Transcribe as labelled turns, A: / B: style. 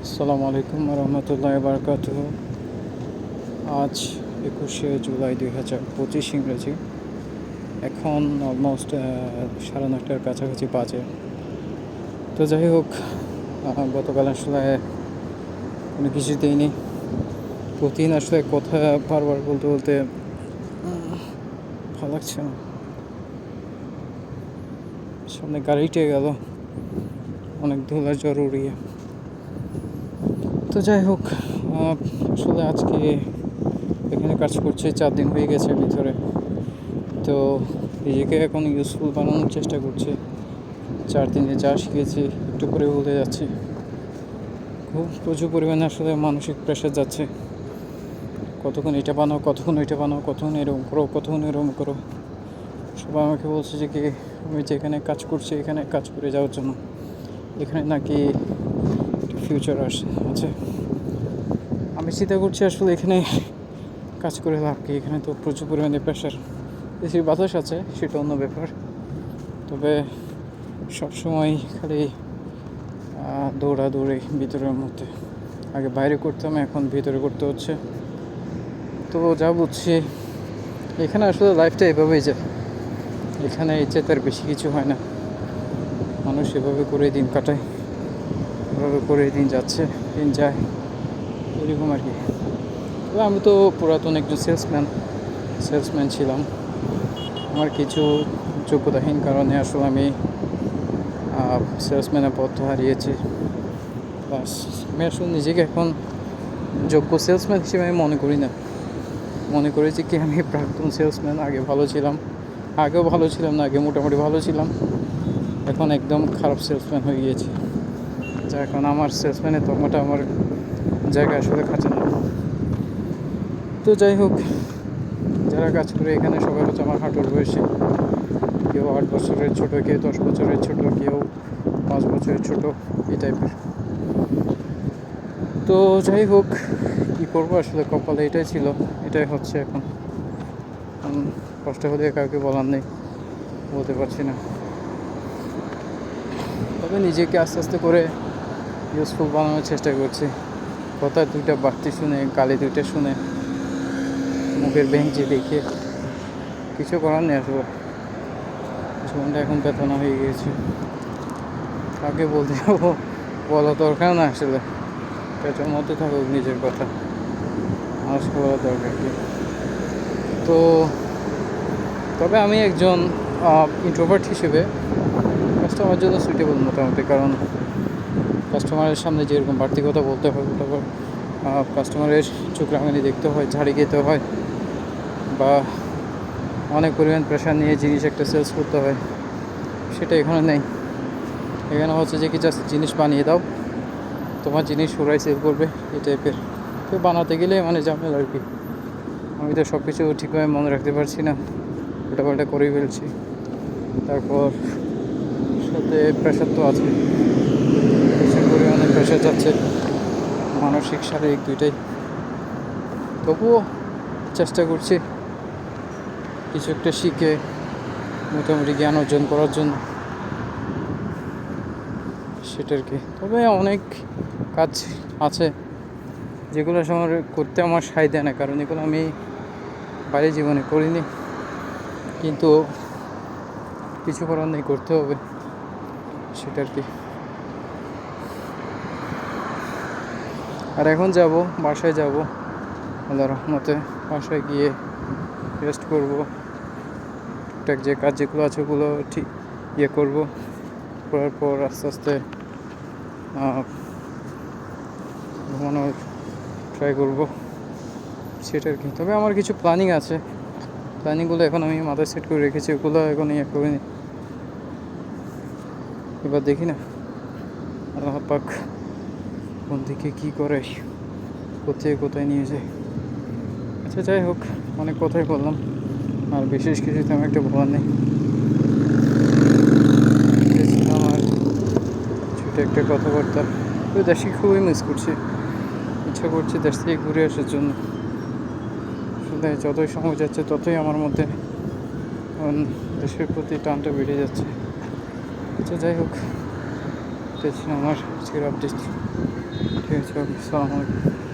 A: আসসালামু আলাইকুম রহমতুল্লাহ বারকাতুহ। আজ 21শে জুলাই 2025 ইংরেজি। এখন অলমোস্ট 9:30টার কাছাকাছি বাজে। তো যাই হোক, গতকাল আসলে কোনো কিছু দিইনি। প্রতিদিন আসলে কথা বারবার বলতে বলতে ভালো লাগছে না। সামনে গাড়িটে গেল অনেক ধুলা জ্বর উড়িয়ে। তো যাই হোক, আসলে আজকে এখানে কাজ করছে 4 দিন হয়ে গেছে ভিতরে। তো নিজেকে এখন ইউজফুল বানানোর চেষ্টা করছি। 4 দিনে যা শিখেছি একটু করে ভুলে যাচ্ছি। খুব প্রচুর পরিমাণে আসলে মানসিক প্রেশার যাচ্ছে। কতক্ষণ এটা বানাও, কতক্ষণ ওইটা বানাও, কতক্ষণ এরকম করো, কতক্ষণ এরকম করো। সবাই আমাকে বলছে যে কি আমি যেখানে কাজ করছি এখানে কাজ করে যাওয়ার জন্য, এখানে নাকি ফিউচার আছে। আমি চিন্তা করছি আসলে এখানে কাজ করে লাভ কি? এখানে তো প্রচুর পরিমাণে প্রেশার। বেশি বাতাস আছে সেটা অন্য ব্যাপার, তবে সবসময় খালি দৌড়াদৌড়ি ভিতরের মধ্যে। আগে বাইরে করতাম, এখন ভিতরে করতে হচ্ছে। তো যা বুঝছি এখানে আসলে লাইফটা এভাবেই যায়। এখানে ইচ্ছে তার বেশি কিছু হয় না। মানুষ এভাবে করে দিন কাটায়, এভাবে করে দিন যাচ্ছে, দিন যায়, এরকম আর কি। তবে আমি তো পুরাতন একজন সেলসম্যান ছিলাম। আমার কিছু যোগ্যতাহীন কারণে আসলে আমি সেলসম্যানের পথ হারিয়েছি। বাস, আমি আসলে নিজেকে এখন যোগ্য সেলসম্যান হিসেবে আমি মনে করি না। মনে করেছি কি আমি প্রাক্তন সেলসম্যান। আগেও ভালো ছিলাম না, আগে মোটামুটি ভালো ছিলাম, এখন একদম খারাপ সেলসম্যান হয়ে গিয়েছি। যা এখন আমার সেলসম্যানের তকমাটা আমার জায়গায় আসলে খাচ্ছে না। তো যাই হোক, যারা কাজ করে এখানে সবাই হচ্ছে আমার হাঁটুর বয়সী। কেউ 8 বছরের ছোটো, কেউ 10 বছরের ছোটো, কেউ 5 বছরের ছোটো, এই টাইপের। তো যাই হোক, কী করবো আসলে, কপালে এটাই ছিল, এটাই হচ্ছে এখন। কষ্ট হলে কাউকে বলার নেই, বলতে পারছি না। তবে নিজেকে আস্তে আস্তে করে ইউজফুল বানানোর চেষ্টা করছি। কথা 2টা বাড়তি শুনে, গালি 2টা শুনে, মুখের ভেঙচি দেখে কিছু করার নেই আসলে। জীবনটা এখন বেতনা হয়ে গিয়েছে। কাকে বলতে যাবো বলা দরকার না আসলে, পেটের মধ্যে থাকুক নিজের কথা, মানুষকে বলা দরকার কি। তো তবে আমি একজন ইন্ট্রোভার্ট হিসেবে কাস্টমার জন্য সুইটেবল মোটামুটি, কারণ কাস্টমারের সামনে যেরকম বাড়তি কথা বলতে হয়, তারপর কাস্টমারের চোখ রাঙানি দেখতে হয়, ঝাড়ি খেতে হয়, বা অনেক পরিমাণ প্রেশার নিয়ে জিনিস একটা সেলস করতে হয়, সেটা এখানে নেই। এখানে হচ্ছে যে কি জাস্ট জিনিস বানিয়ে দাও, তোমার জিনিস ওরাই সেল করবে, এই টাইপের। তো বানাতে গেলে মানে ঝামেলা আর কি। আমি তো সব কিছু ঠিকভাবে মনে রাখতে পারছি না, উল্টাপাল্টা করেই ফেলছি। তারপর সাথে প্রেশার তো আছে, প্রচুর পরিমাণে প্রেশার যাচ্ছে, মানসিক শারীরিক দুইটাই। তবুও চেষ্টা করছি কিছু একটা শিখে মোটামুটি জ্ঞান অর্জন করার জন্য, সেটার কি। তবে অনেক কাজ আছে যেগুলো আমার করতে আমার সায় দেয় না, কারণ এগুলো আমি বাইরে জীবনে করিনি, কিন্তু কিছু করার নেই, করতে হবে, সেটার কি। আর এখন বাসায় যাব আল্লাহর রহমতে। বাসায় গিয়ে রেস্ট করব, টুকটাক যে কাজ যেগুলো আছে ওগুলো ঠিক করবো। করার পর আস্তে আস্তে ঘুমানোর ট্রাই করবো, সেটার কি। তবে আমার কিছু প্ল্যানিং আছে, প্ল্যানিংগুলো এখন আমি মাথায় সেট করে রেখেছি, ওগুলো এখন করিনি। এবার দেখি না আল্লাহ পাক কোন দিকে কী করে, কোথায় নিয়ে যায়। আচ্ছা যাই হোক, অনেক কথাই বললাম, আর বিশেষ কিছু তেমন একটা বলার নেই। আমার ছোটো একটা কথাবার্তা। তো দেশে খুবই মিস করছি, ইচ্ছা করছে দেশ থেকে ঘুরে আসার জন্য। আসলে যতই সময় যাচ্ছে ততই আমার মধ্যে দেশের প্রতি টানটা বেড়ে যাচ্ছে। আচ্ছা যাই হোক, এটা ছিল আমার আজকের আপডেট। ঠিক আছে, সালামালাইকুম।